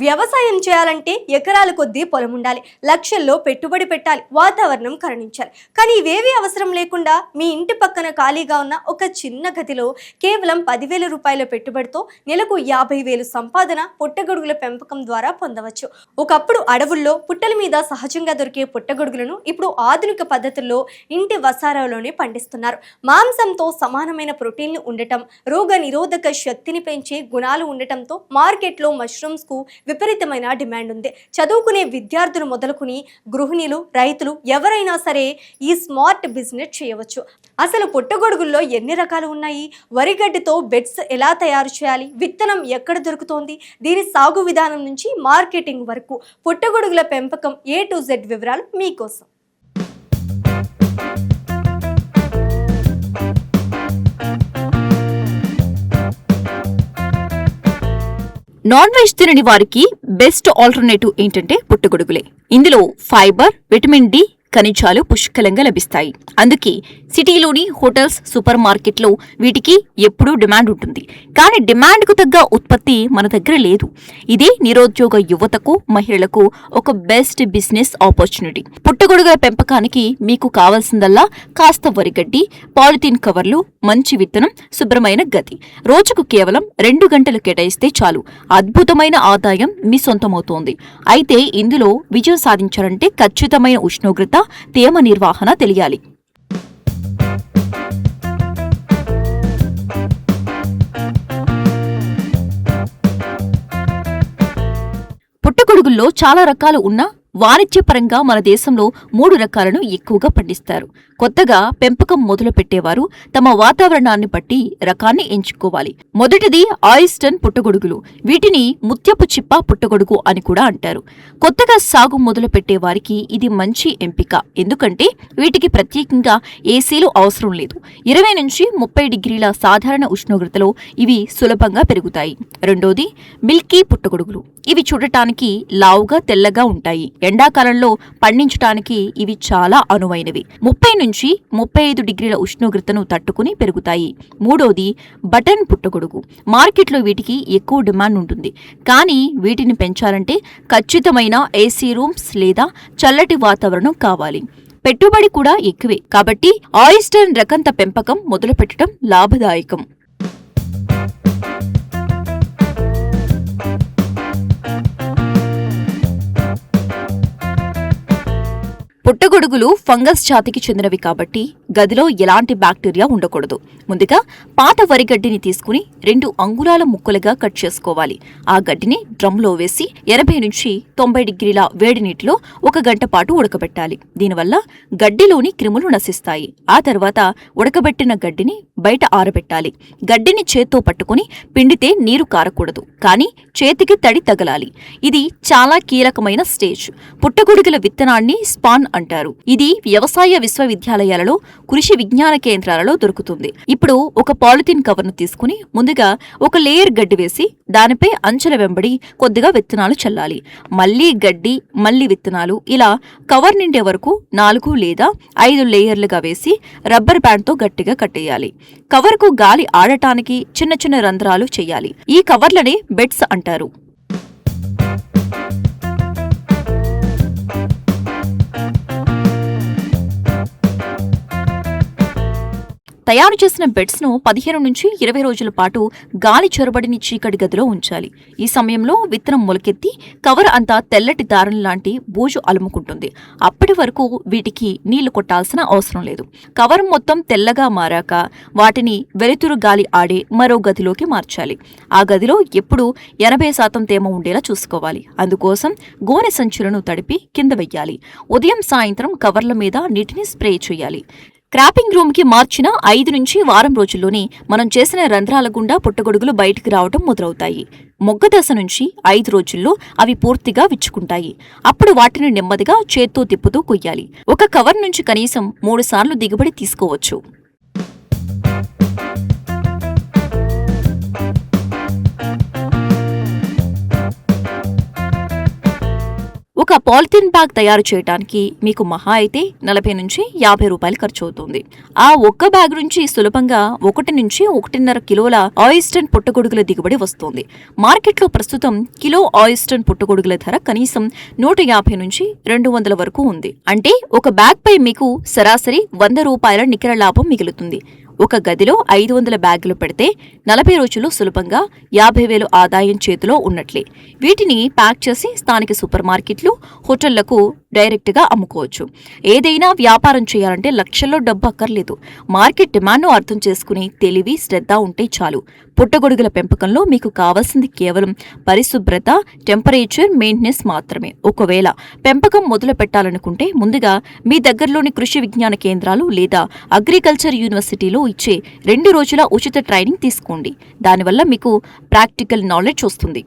వ్యవసాయం చేయాలంటే ఎకరాల కొద్దీ పొలం ఉండాలి, లక్షల్లో పెట్టుబడి పెట్టాలి, వాతావరణం కరుణించాలి. కానీ ఇవేవీ అవసరం లేకుండా మీ ఇంటి పక్కన ఖాళీగా ఉన్న ఒక చిన్న గదిలో కేవలం 10,000 రూపాయల పెట్టుబడితో నెలకు 50,000 సంపాదన పుట్టగొడుగుల పెంపకం ద్వారా పొందవచ్చు. ఒకప్పుడు అడవుల్లో పుట్టల మీద సహజంగా దొరికే పుట్టగొడుగులను ఇప్పుడు ఆధునిక పద్ధతుల్లో ఇంటి వసారాలోనే పండిస్తున్నారు. మాంసంతో సమానమైన ప్రోటీన్లు ఉండటం, రోగ నిరోధక శక్తిని పెంచే గుణాలు ఉండటంతో మార్కెట్లో మష్రూమ్స్ కు విపరీతమైన డిమాండ్ ఉంది. చదువుకునే విద్యార్థులు మొదలుకుని గృహిణులు, రైతులు ఎవరైనా సరే ఈ స్మార్ట్ బిజినెస్ చేయవచ్చు. అసలు పుట్టగొడుగుల్లో ఎన్ని రకాలు ఉన్నాయి, వరిగడ్డితో బెడ్స్ ఎలా తయారు చేయాలి, విత్తనం ఎక్కడ దొరుకుతోంది, దీని సాగు విధానం నుంచి మార్కెటింగ్ వరకు పుట్టగొడుగుల పెంపకం A to Z వివరాలు మీకోసం. నాన్ వెజ్ తినని వారికి బెస్ట్ ఆల్టర్నేటివ్ ఏంటంటే పుట్టగొడుగులే. ఇందులో ఫైబర్, విటమిన్ డి, ఖనిజాలు పుష్కలంగా లభిస్తాయి. అందుకే సిటీలోని హోటల్స్, సూపర్ మార్కెట్లో వీటికి ఎప్పుడూ డిమాండ్ ఉంటుంది. కానీ డిమాండ్కు తగ్గ ఉత్పత్తి మన దగ్గర లేదు. ఇదే నిరుద్యోగ యువతకు, మహిళలకు ఒక బెస్ట్ బిజినెస్ ఆపర్చునిటీ. పుట్టగొడుగుల పెంపకానికి మీకు కావాల్సిందల్లా కాస్త వరిగడ్డి, పాలిథీన్ కవర్లు, మంచి విత్తనం, శుభ్రమైన గది. రోజుకు కేవలం 2 గంటలు కేటాయిస్తే చాలు, అద్భుతమైన ఆదాయం మీ సొంతమవుతోంది. అయితే ఇందులో విజయం సాధించాలంటే ఖచ్చితమైన ఉష్ణోగ్రత, తేమ నిర్వహణ తెలియాలి. పుట్టగొడుగుల్లో చాలా రకాలు ఉన్నా వాణిజ్యపరంగా మన దేశంలో 3 రకాలను ఎక్కువగా పండిస్తారు. కొత్తగా పెంపకం మొదలు పెట్టేవారు తమ వాతావరణాన్ని బట్టి రకాన్ని ఎంచుకోవాలి. మొదటిది ఆయిస్టన్ పుట్టగొడుగులు. వీటిని ముత్యపు చిప్ప పుట్టగొడుగు అని కూడా అంటారు. కొత్తగా సాగు మొదలు పెట్టే వారికి ఇది మంచి ఎంపిక. ఎందుకంటే వీటికి ప్రత్యేకంగా ఏసీలు అవసరం లేదు. 20 నుంచి 30 డిగ్రీల సాధారణ ఉష్ణోగ్రతలో ఇవి సులభంగా పెరుగుతాయి. రెండోది మిల్కీ పుట్టగొడుగులు. ఇవి చూడటానికి లావుగా, తెల్లగా ఉంటాయి. ఎండాకాలంలో పండించటానికి ఇవి చాలా అనువైనవి. 30 నుంచి 35 డిగ్రీల ఉష్ణోగ్రతను తట్టుకుని పెరుగుతాయి. మూడోది బటన్ పుట్టగొడుగు. మార్కెట్లో వీటికి ఎక్కువ డిమాండ్ ఉంటుంది. కానీ వీటిని పెంచాలంటే ఖచ్చితమైన ఏసీ రూమ్స్ లేదా చల్లటి వాతావరణం కావాలి. పెట్టుబడి కూడా ఎక్కువే. కాబట్టి ఆయిస్టన్ రకంత పెంపకం మొదలుపెట్టడం లాభదాయకం. పుట్టగొడుగులు ఫంగస్ జాతికి చెందినవి కాబట్టి గదిలో ఎలాంటి బ్యాక్టీరియా ఉండకూడదు. ముందుగా పాత వరిగడ్డిని తీసుకుని 2 అంగుళాల ముక్కలుగా కట్ చేసుకోవాలి. ఆ గడ్డిని డ్రమ్లో వేసి 80 నుంచి 90 డిగ్రీల వేడి నీటిలో 1 గంట పాటు ఉడకబెట్టాలి. దీనివల్ల గడ్డిలోని క్రిములు నశిస్తాయి. ఆ తర్వాత ఉడకబెట్టిన గడ్డిని బయట ఆరబెట్టాలి. గడ్డిని చేత్తో పట్టుకుని పిండితే నీరు కారకూడదు, కానీ చేతికి తడి తగలాలి. ఇది చాలా కీలకమైన స్టేజ్. పుట్టగొడుగుల విత్తనాన్ని స్పాన్ అంటారు. ఇది వ్యవసాయ విశ్వవిద్యాలయాలలో, కృషి విజ్ఞాన కేంద్రాలలో దొరుకుతుంది. ఇప్పుడు ఒక పాలిథిన్ కవర్ను తీసుకుని ముందుగా ఒక లేయర్ గడ్డి వేసి దానిపై అంచుల వెంబడి కొద్దిగా విత్తనాలు చల్లాలి. మళ్లీ గడ్డి, మళ్లీ విత్తనాలు, ఇలా కవర్ నిండే వరకు 4 లేదా 5 లేయర్లుగా వేసి రబ్బర్ బ్యాండ్తో గట్టిగా కట్టేయాలి. కవర్కు గాలి ఆడటానికి చిన్న చిన్న రంధ్రాలు చేయాలి. ఈ కవర్లనే బెడ్స్ అంటారు. తయారు చేసిన బెడ్స్ ను 15 నుంచి 20 రోజుల పాటు గాలి చొరబడిని చీకటి గదిలో ఉంచాలి. ఈ సమయంలో విత్తనం మొలకెత్తి కవర్ అంతా తెల్లటి దారం లాంటి బూజు అలుముకుంటుంది. అప్పటి వరకు వీటికి నీళ్లు కొట్టాల్సిన అవసరం లేదు. కవర్ మొత్తం తెల్లగా మారాక వాటిని వెలుతురు గాలి ఆడే మరో గదిలోకి మార్చాలి. ఆ గదిలో ఎప్పుడూ 80% తేమ ఉండేలా చూసుకోవాలి. అందుకోసం గోనె సంచులను తడిపి కింద వెయ్యాలి. ఉదయం, సాయంత్రం కవర్ల మీద నీటిని స్ప్రే చేయాలి. క్రాపింగ్ రూమ్ కి మార్చిన 5 నుంచి వారం రోజుల్లోనే మనం చేసిన రంధ్రాల గుండా పుట్టగొడుగులు బయటికి రావటం మొదలవుతాయి. మొగ్గ దశ నుంచి 5 రోజుల్లో అవి పూర్తిగా విచ్చుకుంటాయి. అప్పుడు వాటిని నెమ్మదిగా చేత్తో తిప్పుతూ కొయ్యాలి. ఒక కవర్ నుంచి కనీసం 3 సార్లు దిగుబడి తీసుకోవచ్చు. ఒక పాలిథిన్ బ్యాగ్ తయారు చేయడానికి మీకు మహా అయితే 40 నుంచి 50 రూపాయలు ఖర్చు అవుతుంది. ఆ ఒక్క బ్యాగ్ నుంచి సులభంగా 1 నుంచి 1.5 కిలోల ఆయిస్టర్న్ పుట్టగొడుగుల దిగుబడి వస్తుంది. మార్కెట్లో ప్రస్తుతం కిలో ఆయిస్టర్న్ పుట్టగొడుగుల ధర కనీసం 150 నుంచి 200 వరకు ఉంది. అంటే ఒక బ్యాగ్ పై మీకు సరాసరి 100 రూపాయల నికర లాభం మిగులుతుంది. ఒక గదిలో 500 బ్యాగులు పెడితే 40 రోజుల్లో సులభంగా 50,000 ఆదాయం చేతిలో ఉన్నట్లే. వీటిని ప్యాక్ చేసి స్థానిక సూపర్ మార్కెట్లు, హోటళ్లకు డైరెక్ట్గా అమ్ముకోవచ్చు. ఏదైనా వ్యాపారం చేయాలంటే లక్షల్లో డబ్బు అక్కర్లేదు. మార్కెట్ డిమాండ్ను అర్థం చేసుకుని తెలివి, శ్రద్ధ ఉంటే చాలు. పుట్టగొడుగుల పెంపకంలో మీకు కావాల్సింది కేవలం పరిశుభ్రత, టెంపరేచర్ మెయింటెనెన్స్ మాత్రమే. ఒకవేళ పెంపకం మొదలు పెట్టాలనుకుంటే ముందుగా మీ దగ్గరలోని కృషి విజ్ఞాన కేంద్రాలు లేదా అగ్రికల్చర్ యూనివర్సిటీలో ఇచ్చే 2 రోజుల ఉచిత ట్రైనింగ్ తీసుకోండి. దానివల్ల మీకు ప్రాక్టికల్ నాలెడ్జ్ వస్తుంది.